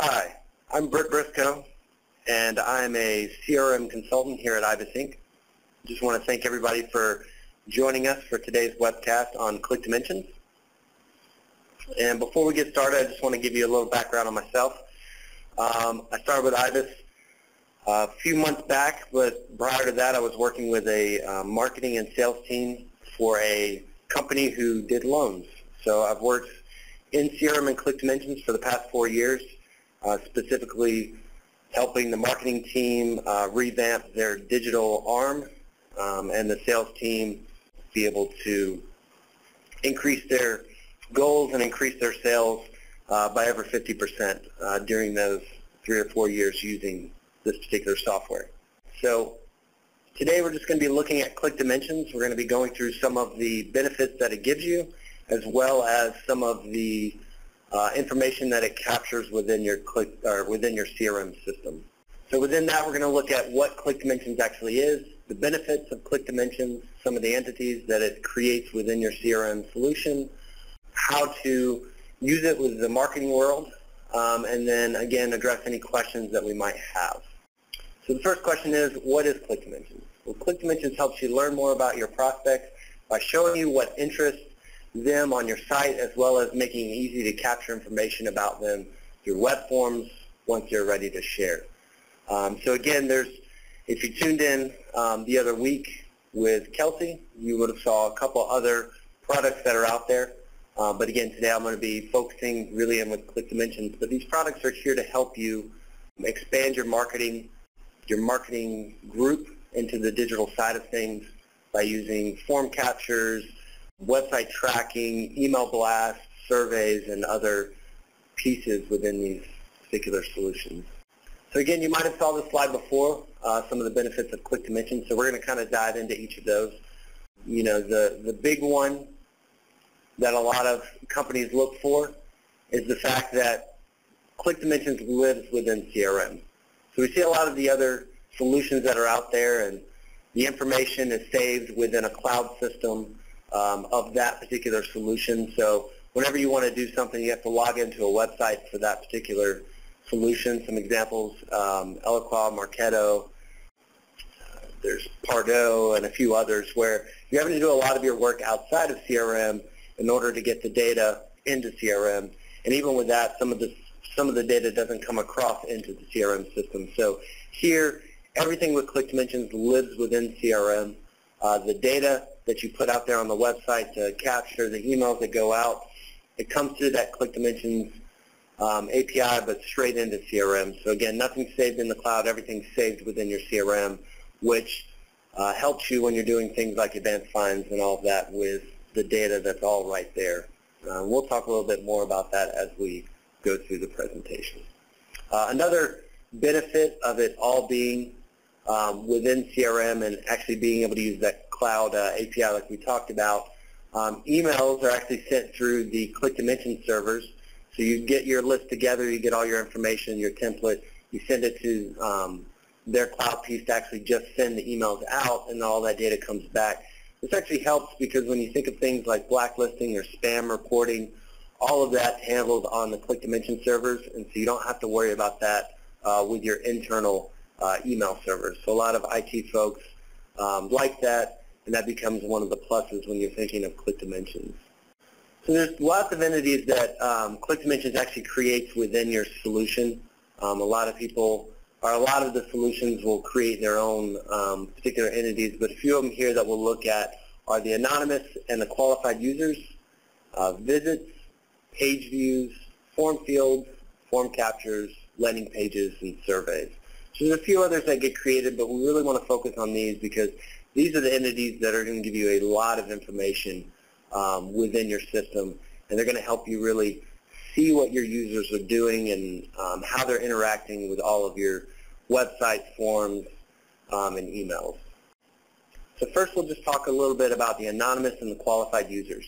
Hi, I'm Britt Briscoe, and I'm a CRM consultant here at IBIS Inc. Just want to thank everybody for joining us for today's webcast on ClickDimensions. And before we get started, I just want to give you a little background on myself. I started with IBIS a few months back, but prior to that I was working with a marketing and sales team for a company who did loans. So I've worked in CRM and ClickDimensions for the past 4 years, specifically helping the marketing team revamp their digital arm and the sales team be able to increase their goals and increase their sales by over 50% during those 3 or 4 years using this particular software. So today we're just going to be looking at ClickDimensions. We're going to be going through some of the benefits that it gives you, as well as some of the information that it captures within your CRM system. So within that, we're going to look at what ClickDimensions actually is, the benefits of ClickDimensions, some of the entities that it creates within your CRM solution, how to use it with the marketing world, and then again address any questions that we might have. So the first question is, what is ClickDimensions? Well, ClickDimensions helps you learn more about your prospects by showing you what interests them on your site, as well as making it easy to capture information about them through web forms once they're ready to share. So again, if you tuned in the other week with Kelsey, you would have saw a couple other products that are out there. But again, today I'm going to be focusing really in with ClickDimensions. But these products are here to help you expand your marketing group into the digital side of things by using form captures, website tracking, email blasts, surveys, and other pieces within these particular solutions. So again, you might have saw this slide before, some of the benefits of ClickDimensions. So we're going to kind of dive into each of those. You know, the big one that a lot of companies look for is the fact that ClickDimensions lives within CRM. So we see a lot of the other solutions that are out there, and the information is saved within a cloud system of that particular solution. So whenever you want to do something, you have to log into a website for that particular solution. Some examples, Eloqua, Marketo, there's Pardot, and a few others where you're having to do a lot of your work outside of CRM in order to get the data into CRM. And even with that, some of the data doesn't come across into the CRM system. So here, everything with ClickDimensions lives within CRM. The data that you put out there on the website to capture the emails that go out, it comes through that ClickDimensions API, but straight into CRM. So again, nothing's saved in the cloud, everything's saved within your CRM, which helps you when you're doing things like advanced finds and all of that with the data that's all right there. We'll talk a little bit more about that as we go through the presentation. Another benefit of it all being within CRM and actually being able to use that cloud API like we talked about, emails are actually sent through the ClickDimensions servers. So you get your list together, you get all your information, your template, you send it to their cloud piece to actually just send the emails out, and all that data comes back. This actually helps because when you think of things like blacklisting or spam reporting, all of that's handled on the ClickDimensions servers, and so you don't have to worry about that with your internal email servers. So a lot of IT folks like that, and that becomes one of the pluses when you're thinking of ClickDimensions. So there's lots of entities that ClickDimensions actually creates within your solution. A lot of the solutions will create their own particular entities, but a few of them here that we'll look at are the anonymous and the qualified users, visits, page views, form fields, form captures, landing pages, and surveys. So there's a few others that get created, but we really want to focus on these because these are the entities that are going to give you a lot of information within your system, and they're going to help you really see what your users are doing and how they're interacting with all of your websites, forms, and emails. So first we'll just talk a little bit about the anonymous and the qualified users.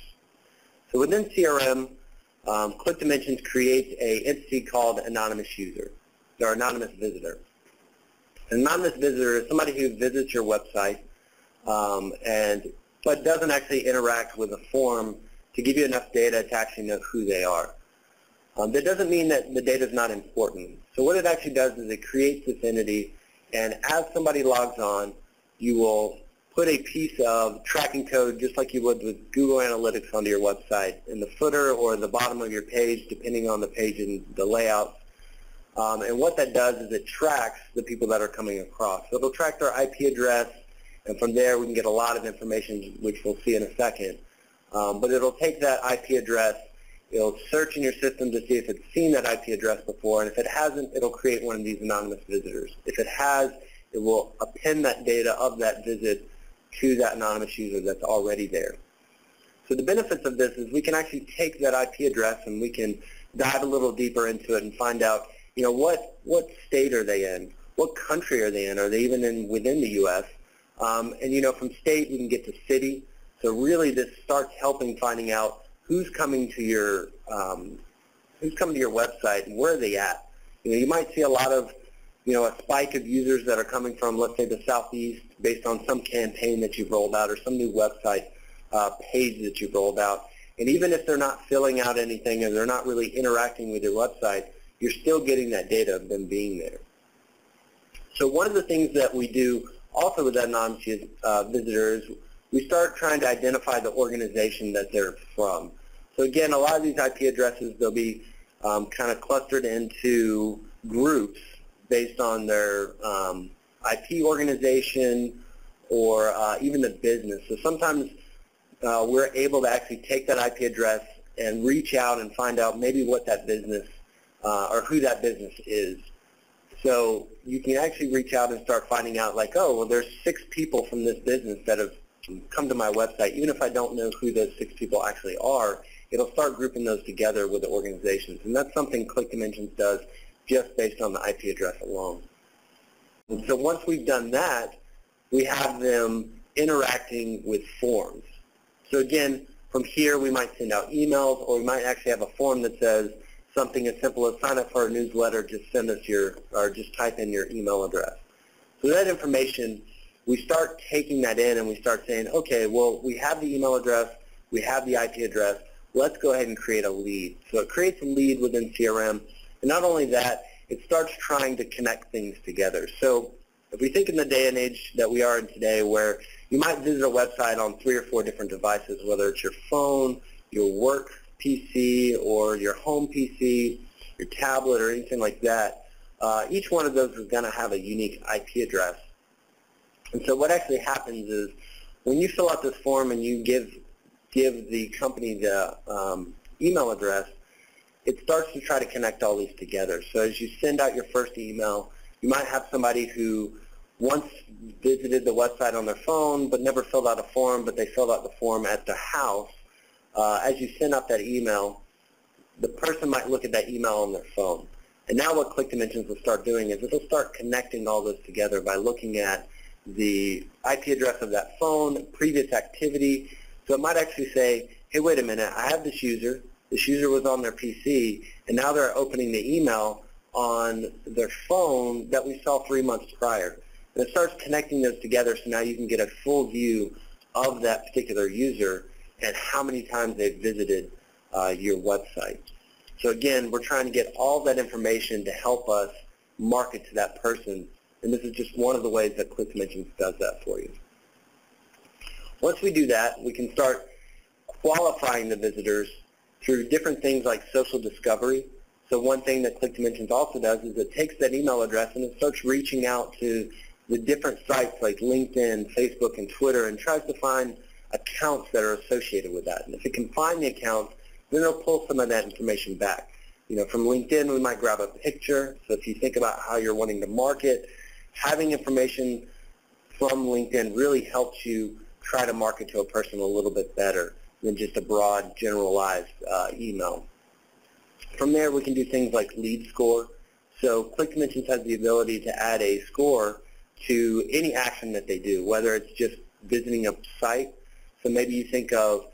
So within CRM, ClickDimensions creates an entity called anonymous user, or anonymous visitor. An anonymous visitor is somebody who visits your website but doesn't actually interact with a form to give you enough data to actually know who they are. That doesn't mean that the data is not important. So what it actually does is it creates this entity, and as somebody logs on, you will put a piece of tracking code just like you would with Google Analytics onto your website in the footer or the bottom of your page, depending on the page and the layout. And what that does is it tracks the people that are coming across. So it'll track their IP address, and from there we can get a lot of information, which we'll see in a second. But it'll take that IP address, it'll search in your system to see if it's seen that IP address before, and if it hasn't, it'll create one of these anonymous visitors. If it has, it will append that data of that visit to that anonymous user that's already there. So the benefits of this is we can actually take that IP address and we can dive a little deeper into it and find out, you know, what state are they in? What country are they in? Are they even within the U.S.? And, you know, from state we can get to city. So really this starts helping finding out who's coming to your website and where are they at. You know, you might see a lot of, you know, a spike of users that are coming from, let's say, the Southeast based on some campaign that you've rolled out or some new website page that you've rolled out. And even if they're not filling out anything or they're not really interacting with your website, you're still getting that data of them being there. So one of the things that we do also with that anonymous visitor is we start trying to identify the organization that they're from. So again, a lot of these IP addresses, they'll be kind of clustered into groups based on their IP organization or even the business. So sometimes we're able to actually take that IP address and reach out and find out maybe what that business or who that business is. So you can actually reach out and start finding out like, oh, well, there's 6 people from this business that have come to my website. Even if I don't know who those 6 people actually are, it'll start grouping those together with the organizations. And that's something ClickDimensions does just based on the IP address alone. And so once we've done that, we have them interacting with forms. So again, from here we might send out emails, or we might actually have a form that says something as simple as sign up for our newsletter, just send us or just type in your email address. So that information, we start taking that in and we start saying, okay, well, we have the email address, we have the IP address, let's go ahead and create a lead. So it creates a lead within CRM. And not only that, it starts trying to connect things together. So if we think in the day and age that we are in today, where you might visit a website on 3 or 4 different devices, whether it's your phone, your work PC, or your home PC, your tablet, or anything like that, each one of those is going to have a unique IP address. And so what actually happens is when you fill out this form and you give the company the email address, it starts to try to connect all these together. So as you send out your first email, you might have somebody who once visited the website on their phone but never filled out a form, but they filled out the form at their house. As you send out that email, the person might look at that email on their phone. And now what ClickDimensions will start doing is it'll start connecting all those together by looking at the IP address of that phone, previous activity. So it might actually say, hey, wait a minute, I have this user was on their PC, and now they're opening the email on their phone that we saw 3 months prior. And it starts connecting those together, so now you can get a full view of that particular user and how many times they've visited your website. So again, we're trying to get all that information to help us market to that person, and this is just one of the ways that ClickDimensions does that for you. Once we do that, we can start qualifying the visitors through different things like social discovery. So one thing that ClickDimensions also does is it takes that email address and it starts reaching out to the different sites like LinkedIn, Facebook, and Twitter and tries to find accounts that are associated with that. And if it can find the accounts, then it'll pull some of that information back. You know, from LinkedIn, we might grab a picture. So if you think about how you're wanting to market, having information from LinkedIn really helps you try to market to a person a little bit better than just a broad, generalized email. From there, we can do things like lead score. So ClickDimensions has the ability to add a score to any action that they do, whether it's just visiting a site. So maybe you think of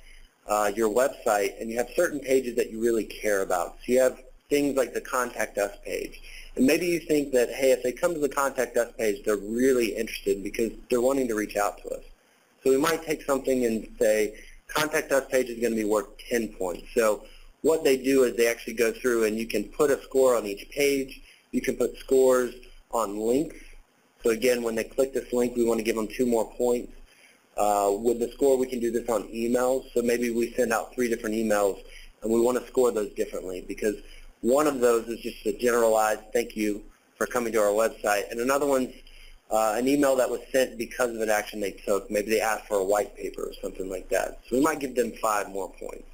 your website and you have certain pages that you really care about. So you have things like the Contact Us page. And maybe you think that, hey, if they come to the Contact Us page, they're really interested because they're wanting to reach out to us. So we might take something and say, Contact Us page is going to be worth 10 points. So what they do is they actually go through and you can put a score on each page. You can put scores on links. So again, when they click this link, we want to give them 2 more points. With the score, we can do this on emails. So maybe we send out 3 different emails, and we want to score those differently because one of those is just a generalized thank you for coming to our website, and another one's an email that was sent because of an action they took. Maybe they asked for a white paper or something like that. So we might give them 5 more points.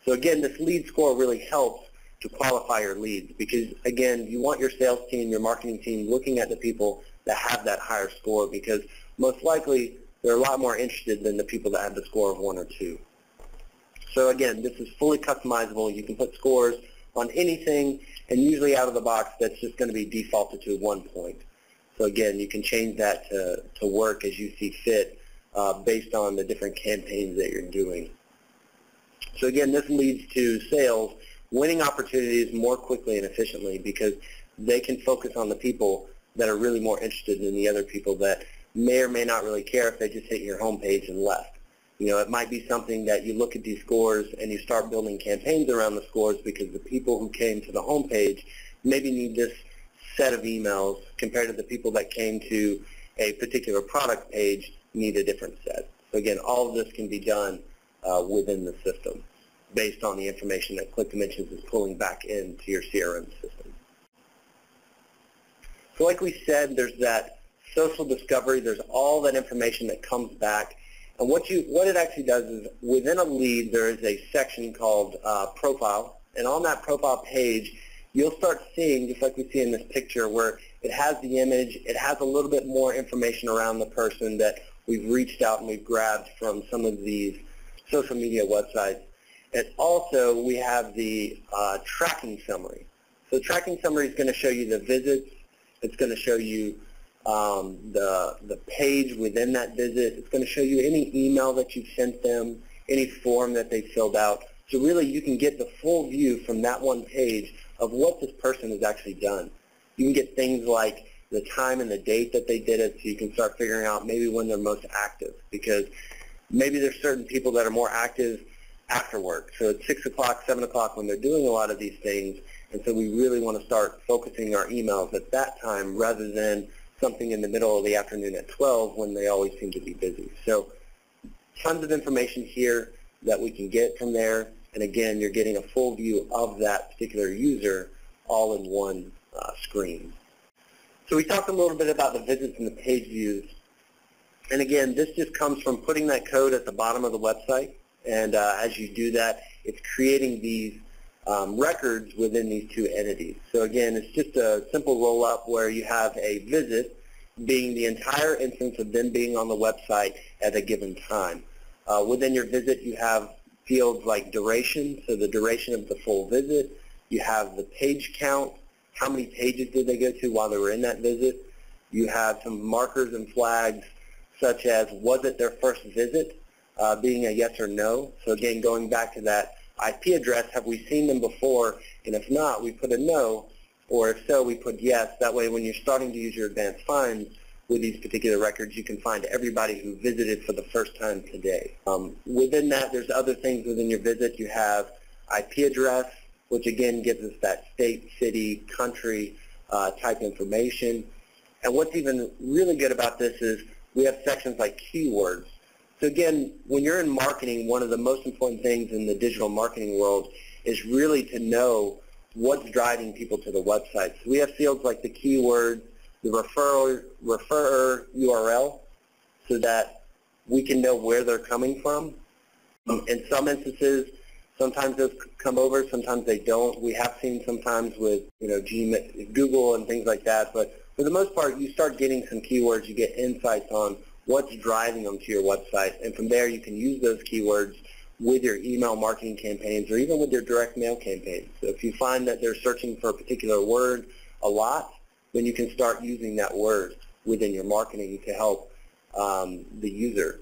So again, this lead score really helps to qualify your leads because, again, you want your sales team, your marketing team looking at the people that have that higher score because most likely they're a lot more interested than the people that have the score of 1 or 2. So again, this is fully customizable. You can put scores on anything, and usually out of the box, that's just going to be defaulted to 1 point. So again, you can change that to work as you see fit based on the different campaigns that you're doing. So again, this leads to sales winning opportunities more quickly and efficiently because they can focus on the people that are really more interested than the other people that may or may not really care if they just hit your homepage and left. You know, it might be something that you look at these scores and you start building campaigns around the scores because the people who came to the homepage maybe need this set of emails compared to the people that came to a particular product page need a different set. So again, all of this can be done within the system based on the information that ClickDimensions is pulling back into your CRM system. So like we said, there's that social discovery, there's all that information that comes back. And what it actually does is within a lead there is a section called profile, and on that profile page you'll start seeing, just like we see in this picture, where it has the image, it has a little bit more information around the person that we've reached out and we've grabbed from some of these social media websites. And also we have the tracking summary. So the tracking summary is going to show you the visits, it's going to show you the page within that visit. It's going to show you any email that you've sent them, any form that they filled out. So really you can get the full view from that one page of what this person has actually done. You can get things like the time and the date that they did it, so you can start figuring out maybe when they're most active, because maybe there's certain people that are more active after work. So it's 6 o'clock, 7 o'clock when they're doing a lot of these things, and so we really want to start focusing our emails at that time rather than something in the middle of the afternoon at 12 when they always seem to be busy. So tons of information here that we can get from there, and again, you're getting a full view of that particular user all in one screen. So we talked a little bit about the visits and the page views, and again, this just comes from putting that code at the bottom of the website, and as you do that, it's creating these records within these 2 entities. So again, it's just a simple roll-up where you have a visit being the entire instance of them being on the website at a given time. Within your visit, you have fields like duration, so the duration of the full visit. You have the page count, how many pages did they go to while they were in that visit. You have some markers and flags such as was it their first visit, being a yes or no. So again, going back to that IP address, have we seen them before? And if not, we put a no, or if so, we put yes. That way when you're starting to use your advanced finds with these particular records, you can find everybody who visited for the first time today. Within that, there's other things within your visit. You have IP address, which again gives us that state, city, country type information. And what's even really good about this is we have sections like keywords. So again, when you're in marketing, one of the most important things in the digital marketing world is really to know what's driving people to the website. So we have fields like the keyword, the referrer URL, so that we can know where they're coming from. In some instances, sometimes those come over, sometimes they don't. We have seen sometimes with Gmail, Google and things like that, but for the most part, you start getting some keywords, you get insights on what's driving them to your website, and from there you can use those keywords with your email marketing campaigns or even with your direct mail campaigns. So if you find that they're searching for a particular word a lot, then you can start using that word within your marketing to help the user.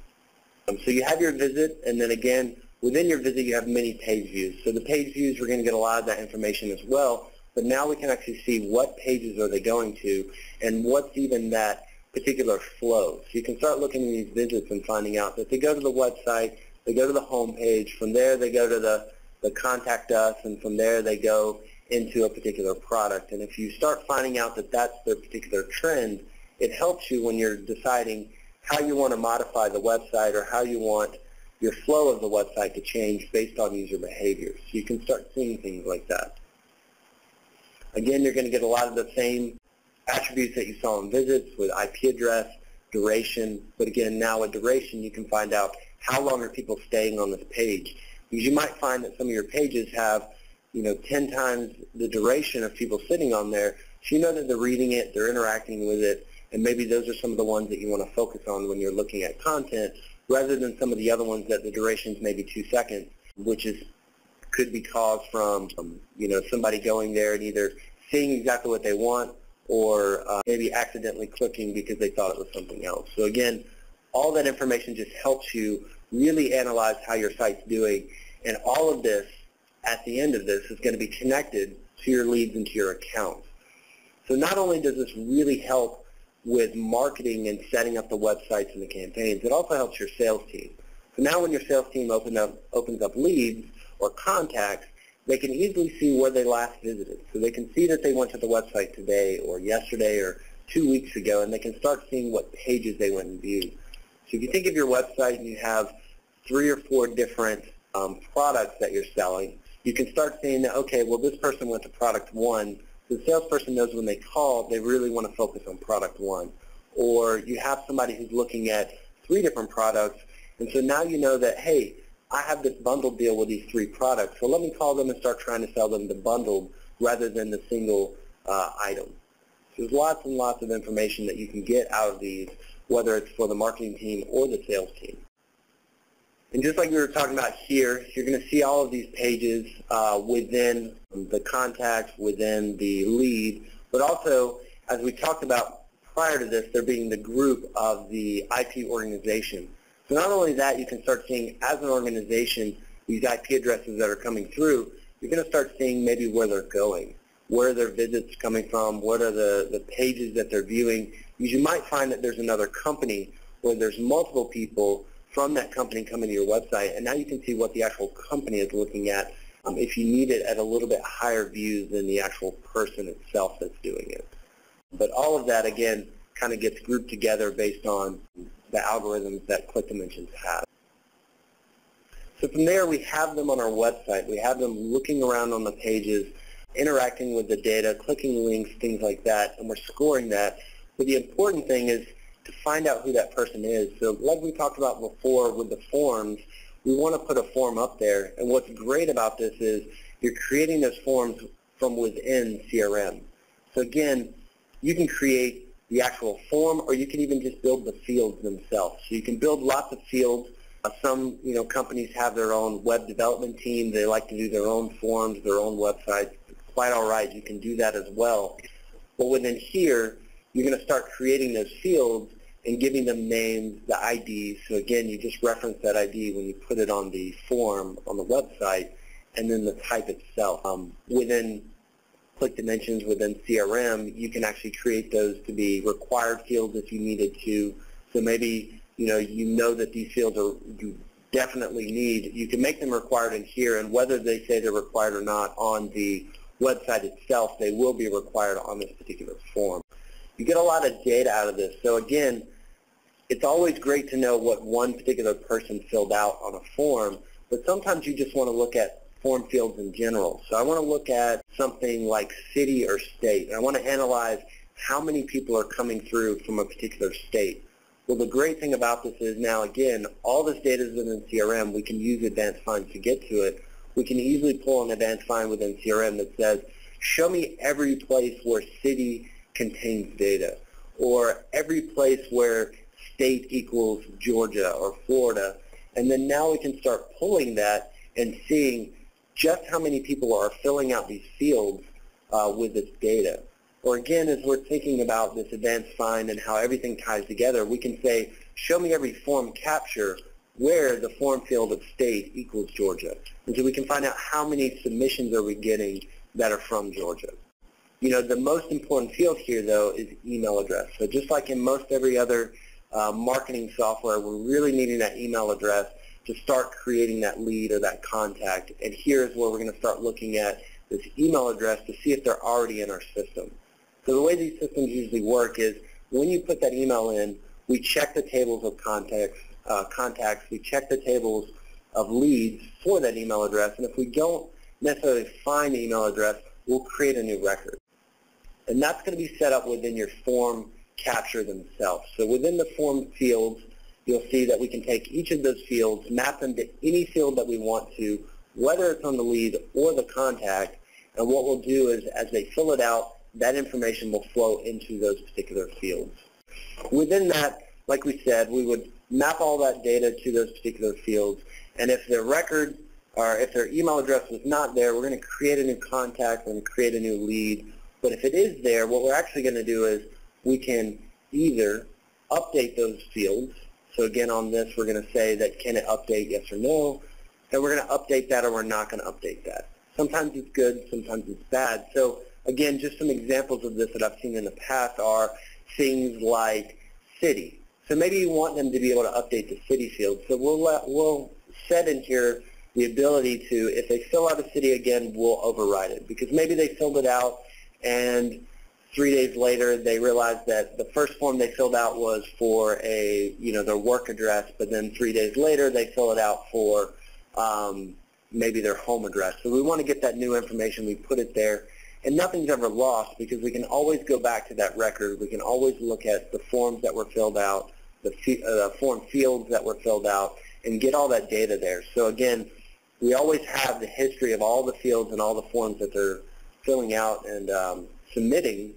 So you have your visit, and then again, within your visit you have many page views. So the page views, we're going to get a lot of that information as well, but now we can actually see what pages are they going to and what's even that particular flow. So you can start looking at these visits and finding out that they go to the website, they go to the home page, from there they go to the the contact us, and from there they go into a particular product. And if you start finding out that that's their particular trend, it helps you when you're deciding how you want to modify the website or how you want your flow of the website to change based on user behavior. So you can start seeing things like that. Again, you're going to get a lot of the same attributes that you saw in visits with IP address, duration, but again, now with duration you can find out how long are people staying on this page. Because you might find that some of your pages have 10 times the duration of people sitting on there, so you know that they're reading it, they're interacting with it, and maybe those are some of the ones that you want to focus on when you're looking at content, rather than some of the other ones that the duration is maybe 2 seconds, which could be caused from somebody going there and either seeing exactly what they want or maybe accidentally clicking because they thought it was something else. So again, all that information just helps you really analyze how your site's doing, and all of this at the end of this is going to be connected to your leads and to your accounts. So not only does this really help with marketing and setting up the websites and the campaigns, it also helps your sales team. So now when your sales team opens up leads or contacts, they can easily see where they last visited. So they can see that they went to the website today or yesterday or 2 weeks ago, and they can start seeing what pages they went and viewed. So if you think of your website and you have 3 or 4 different products that you're selling, you can start seeing that, okay, well, this person went to product 1. So the salesperson knows when they call, they really want to focus on product 1. Or you have somebody who's looking at 3 different products, and so now you know that, hey, I have this bundled deal with these 3 products, so let me call them and start trying to sell them the bundled rather than the single item. So there's lots and lots of information that you can get out of these, whether it's for the marketing team or the sales team. And just like we were talking about here, you're going to see all of these pages within the contacts, within the lead, but also, as we talked about prior to this, there being the group of the IP organization. So not only that, you can start seeing as an organization these IP addresses that are coming through, you're going to start seeing maybe where they're going, where are their visits coming from, what are the pages that they're viewing. Because you might find that there's another company where there's multiple people from that company coming to your website, and now you can see what the actual company is looking at if you need it at a little bit higher view than the actual person itself that's doing it. But all of that, again, kind of gets grouped together based on the algorithms that Click Dimensions has. So from there, we have them on our website. We have them looking around on the pages, interacting with the data, clicking links, things like that, and we're scoring that. But the important thing is to find out who that person is. So like we talked about before with the forms, we want to put a form up there. And what's great about this is you're creating those forms from within CRM. So again, you can create the actual form, or you can even just build the fields themselves. So you can build lots of fields. Some companies have their own web development team. They like to do their own forms, their own websites. It's quite all right. You can do that as well. But within here, you're going to start creating those fields and giving them names, the IDs. So again, you just reference that ID when you put it on the form on the website, and then the type itself. Within Click Dimensions, within CRM, you can actually create those to be required fields if you needed to. So maybe you know that these fields you definitely need. You can make them required in here, and whether they say they're required or not on the website itself, they will be required on this particular form. You get a lot of data out of this. So again, it's always great to know what one particular person filled out on a form, but sometimes you just want to look at form fields in general. So I want to look at something like city or state, and I want to analyze how many people are coming through from a particular state. Well, the great thing about this is now, again, all this data is within CRM. We can use Advanced Find to get to it. We can easily pull an Advanced Find within CRM that says, show me every place where city contains data, or every place where state equals Georgia or Florida. And then now we can start pulling that and seeing just how many people are filling out these fields with this data. Or again, as we're thinking about this Advanced Find and how everything ties together, we can say, show me every form capture where the form field of state equals Georgia. And so we can find out how many submissions are we getting that are from Georgia. The most important field here, though, is email address. So just like in most every other marketing software, we're really needing that email address to start creating that lead or that contact. And here's where we're going to start looking at this email address to see if they're already in our system. So the way these systems usually work is when you put that email in, we check the tables of contacts, we check the tables of leads for that email address, and if we don't necessarily find the email address, we'll create a new record. And that's going to be set up within your form capture themselves. So within the form fields, you'll see that we can take each of those fields, map them to any field that we want to, whether it's on the lead or the contact, and what we'll do is as they fill it out, that information will flow into those particular fields. Within that, like we said, we would map all that data to those particular fields, and if their record or if their email address was not there, we're going to create a new contact and create a new lead. But if it is there, what we're actually going to do is we can either update those fields. So again, on this, we're going to say that can it update, yes or no, and we're going to update that or we're not going to update that. Sometimes it's good, sometimes it's bad. So again, just some examples of this that I've seen in the past are things like city. So maybe you want them to be able to update the city field. So we'll set in here the ability to, if they fill out a city again, we'll override it. Because maybe they filled it out and 3 days later they realized that the first form they filled out was for their work address, but then 3 days later they fill it out for maybe their home address. So we want to get that new information, we put it there, and nothing's ever lost because we can always go back to that record. We can always look at the forms that were filled out, the form fields that were filled out, and get all that data there. So again, we always have the history of all the fields and all the forms that they're filling out and submitting,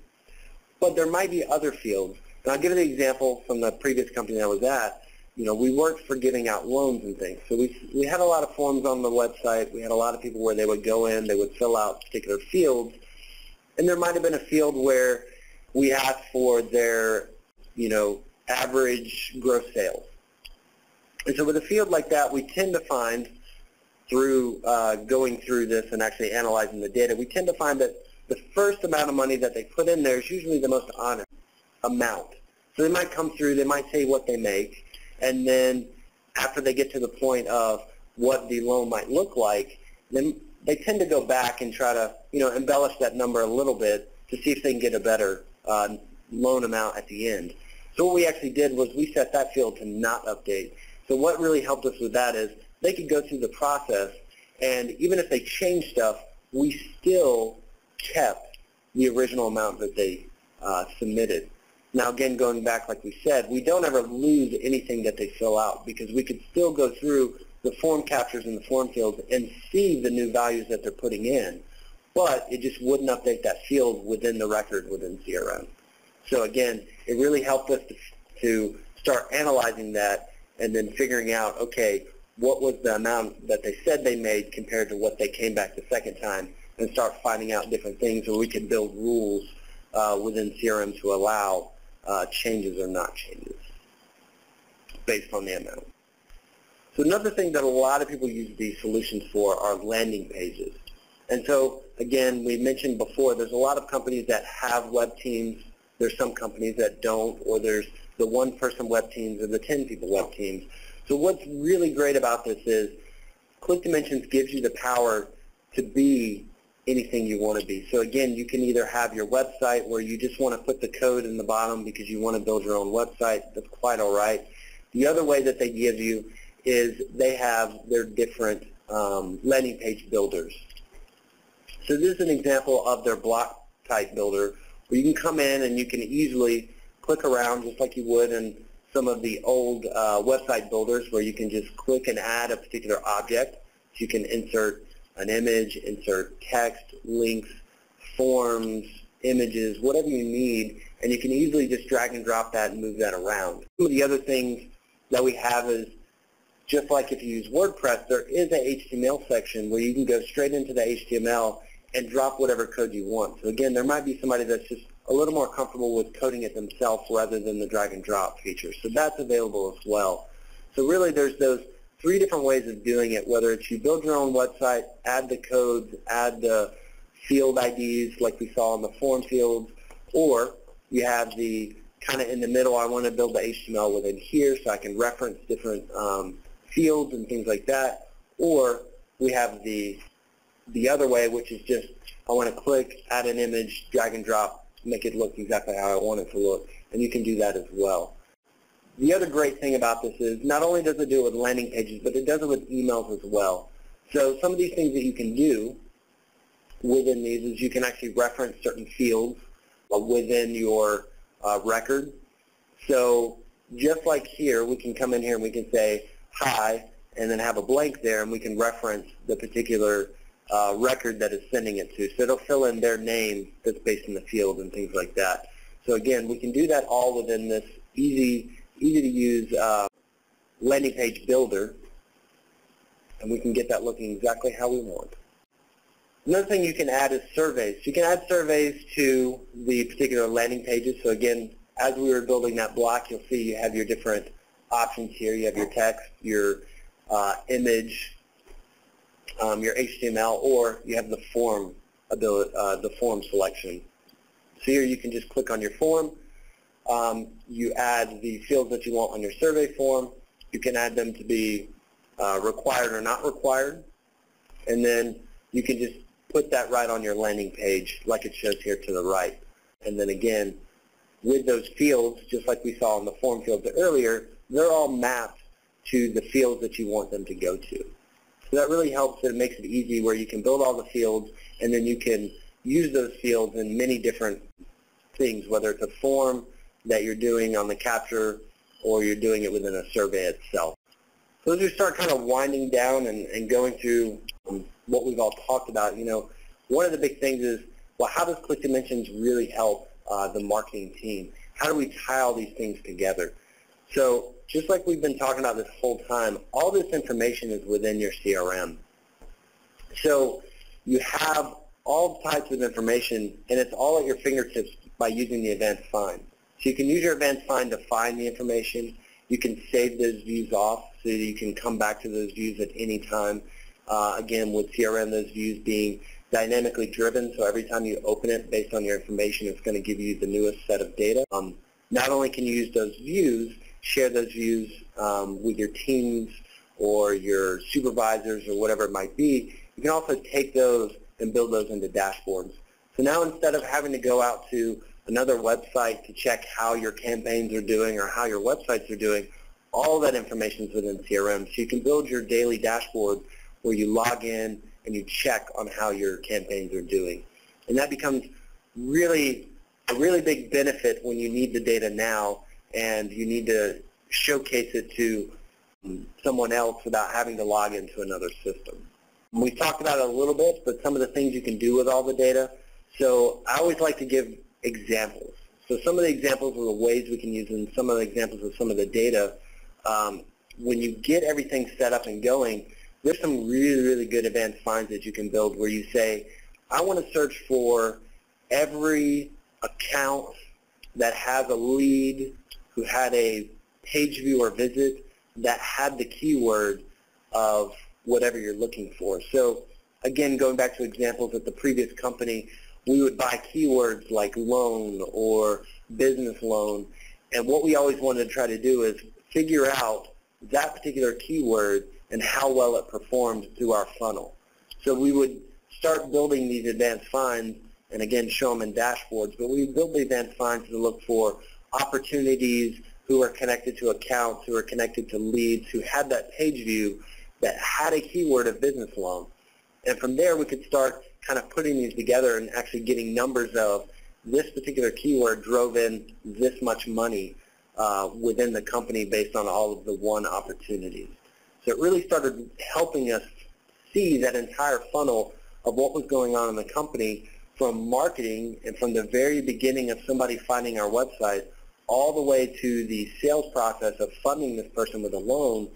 but there might be other fields. And I'll give you an example from the previous company I was at. We worked for giving out loans and things. So we had a lot of forms on the website. We had a lot of people where they would go in, they would fill out particular fields, and there might have been a field where we asked for their, average gross sales. And so with a field like that, we tend to find through going through this and actually analyzing the data, we tend to find that the first amount of money that they put in there is usually the most honest amount. So they might come through, they might say what they make, and then after they get to the point of what the loan might look like, then they tend to go back and try to embellish that number a little bit to see if they can get a better loan amount at the end. So what we actually did was we set that field to not update. So what really helped us with that is they could go through the process, and even if they changed stuff, we still kept the original amount that they submitted. Now again, going back like we said, we don't ever lose anything that they fill out because we could still go through the form captures in the form fields and see the new values that they're putting in, but it just wouldn't update that field within the record within CRM. So again, it really helped us to start analyzing that and then figuring out, okay, what was the amount that they said they made compared to what they came back the second time, and start finding out different things where we can build rules within CRM to allow changes or not changes based on the amount. So another thing that a lot of people use these solutions for are landing pages. And so again, we mentioned before, there's a lot of companies that have web teams. There's some companies that don't, or there's the one-person web teams or the 10-people web teams. So what's really great about this is Click Dimensions gives you the power to be anything you want to be. So again, you can either have your website where you just want to put the code in the bottom because you want to build your own website. That's quite all right. The other way that they give you is they have their different landing page builders. So this is an example of their block type builder where you can come in and you can easily click around just like you would in some of the old website builders where you can just click and add a particular object. So you can insert an image, insert text, links, forms, images, whatever you need, and you can easily just drag and drop that and move that around. Some of the other things that we have is, just like if you use WordPress, there is an HTML section where you can go straight into the HTML and drop whatever code you want. So again, there might be somebody that's just a little more comfortable with coding it themselves rather than the drag and drop feature. So that's available as well. So really there's those 3 different ways of doing it, whether it's you build your own website, add the codes, add the field IDs like we saw in the form fields, or you have the kind of in the middle, I want to build the HTML within here so I can reference different fields and things like that, or we have the other way, which is just I want to click, add an image, drag and drop, make it look exactly how I want it to look, and you can do that as well. The other great thing about this is not only does it do it with landing pages, but it does it with emails as well. So some of these things that you can do within these is you can actually reference certain fields within your record. So just like here, we can come in here and we can say hi, and then have a blank there, and we can reference the particular record that is sending it to. So it'll fill in their name that's based in the field and things like that. So again, we can do that all within this easy to use landing page builder, and we can get that looking exactly how we want. Another thing you can add is surveys. You can add surveys to the particular landing pages. So again, as we were building that block, you'll see you have your different options here. You have your text, your image, your HTML, or you have the form ability, the form selection. So here you can just click on your form. You add the fields that you want on your survey form. You can add them to be required or not required, and then you can just put that right on your landing page like it shows here to the right. And then again, with those fields, just like we saw in the form fields earlier, they're all mapped to the fields that you want them to go to. So that really helps, and it makes it easy where you can build all the fields, and then you can use those fields in many different things, whether it's a form that you're doing on the capture or you're doing it within a survey itself. So as we start kind of winding down and going through what we've all talked about, one of the big things is, well, how does ClickDimensions really help the marketing team? How do we tie all these things together? So just like we've been talking about this whole time, all this information is within your CRM. So you have all types of information, and it's all at your fingertips by using the Advanced Find. So you can use your Advanced Find to find the information. You can save those views off so that you can come back to those views at any time. Again, with CRM, those views being dynamically driven, so every time you open it based on your information, it's going to give you the newest set of data. Not only can you use those views, share those views with your teams or your supervisors or whatever it might be, you can also take those and build those into dashboards. So now instead of having to go out to another website to check how your campaigns are doing or how your websites are doing, all that information is within CRM. So you can build your daily dashboard where you log in and you check on how your campaigns are doing. And that becomes a really big benefit when you need the data now and you need to showcase it to someone else without having to log into another system. We talked about it a little bit, but some of the things you can do with all the data. So I always like to give examples. So some of the examples of the ways we can use them, some of the examples of some of the data. When you get everything set up and going, there's some really good advanced finds that you can build where you say, I want to search for every account that has a lead who had a page view or visit that had the keyword of whatever you're looking for. So again, going back to examples at the previous company, we would buy keywords like loan or business loan, and what we always wanted to try to do is figure out that particular keyword and how well it performed through our funnel. So we would start building these advanced finds and again show them in dashboards, but we would build the advanced finds to look for opportunities who are connected to accounts, who are connected to leads, who had that page view that had a keyword of business loan. And from there we could start kind of putting these together and actually getting numbers of this particular keyword drove in this much money within the company based on all of the one opportunities. So it really started helping us see that entire funnel of what was going on in the company from marketing and from the very beginning of somebody finding our website all the way to the sales process of funding this person with a loan,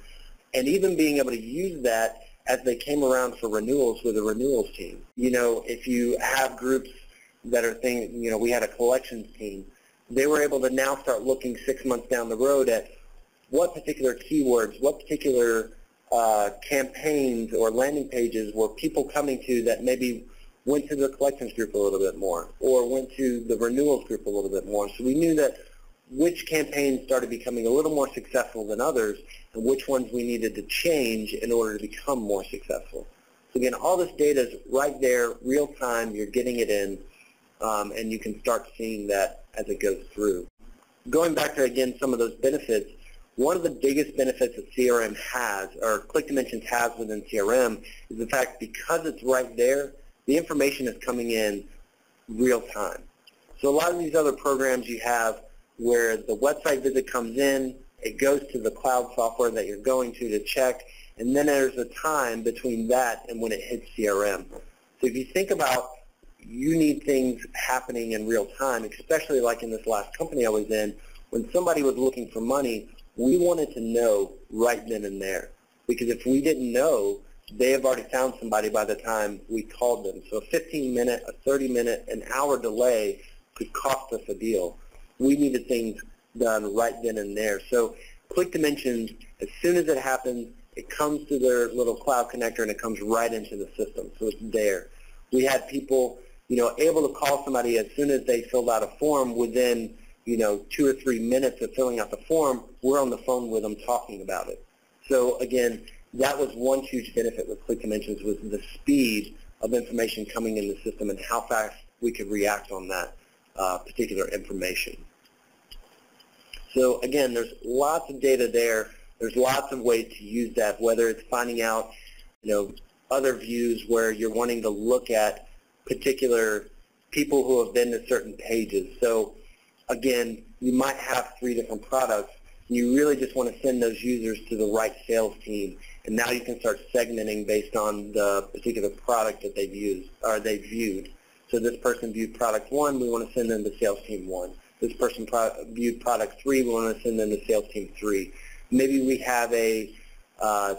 and even being able to use that as they came around for renewals with the renewals team. If you have groups that are we had a collections team, they were able to now start looking 6 months down the road at what particular keywords, what particular campaigns or landing pages were people coming to that maybe went to the collections group a little bit more or went to the renewals group a little bit more. So we knew that which campaigns started becoming a little more successful than others and which ones we needed to change in order to become more successful. So again, all this data is right there, real time, you're getting it in, and you can start seeing that as it goes through. Going back to, again, some of those benefits, one of the biggest benefits that CRM has, or ClickDimensions has within CRM, is the fact because it's right there, the information is coming in real time. So a lot of these other programs you have where the website visit comes in, it goes to the cloud software that you're going to check, and then there's a time between that and when it hits CRM. So if you think about, you need things happening in real time, especially like in this last company I was in, when somebody was looking for money, we wanted to know right then and there. Because if we didn't know, they have already found somebody by the time we called them. So a 15-minute, a 30-minute, an hour delay could cost us a deal. We needed things done right then and there. So ClickDimensions, as soon as it happens, it comes to their little cloud connector and it comes right into the system. So it's there. We had people, able to call somebody as soon as they filled out a form. Within, 2 or 3 minutes of filling out the form, we're on the phone with them talking about it. So again, that was one huge benefit with ClickDimensions, was the speed of information coming in the system and how fast we could react on that particular information. So again, there's lots of data there. There's lots of ways to use that, whether it's finding out, other views where you're wanting to look at particular people who have been to certain pages. So again, you might have 3 different products. You really just want to send those users to the right sales team, and now you can start segmenting based on the particular product that they've used or they've viewed. So this person viewed product 1, we want to send them to sales team 1. This person viewed product 3, we want to send them to sales team 3. Maybe we have a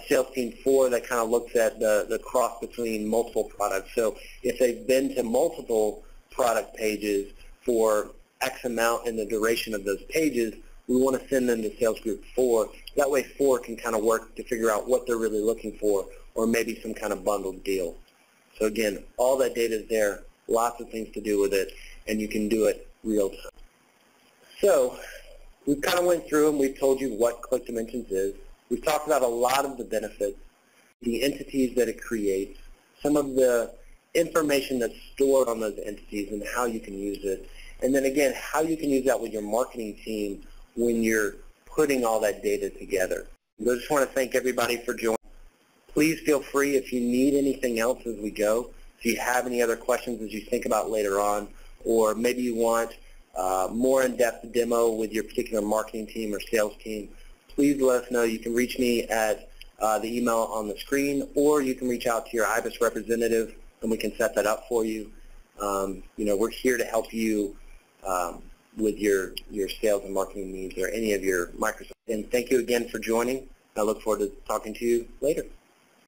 sales team 4 that kind of looks at the cross between multiple products. So if they've been to multiple product pages for X amount in the duration of those pages, we want to send them to sales group 4. That way 4 can kind of work to figure out what they're really looking for, or maybe some kind of bundled deal. So again, all that data is there, lots of things to do with it, and you can do it real time. So we kind of went through and we've told you what ClickDimensions is. We've talked about a lot of the benefits, the entities that it creates, some of the information that's stored on those entities and how you can use it, and then again, how you can use that with your marketing team when you're putting all that data together. I just want to thank everybody for joining. Please feel free if you need anything else as we go. If you have any other questions as you think about later on, or maybe you want more in-depth demo with your particular marketing team or sales team, please let us know. You can reach me at the email on the screen, or you can reach out to your IBIS representative and we can set that up for you. We're here to help you with your sales and marketing needs or any of your Microsoft. And thank you again for joining. I look forward to talking to you later.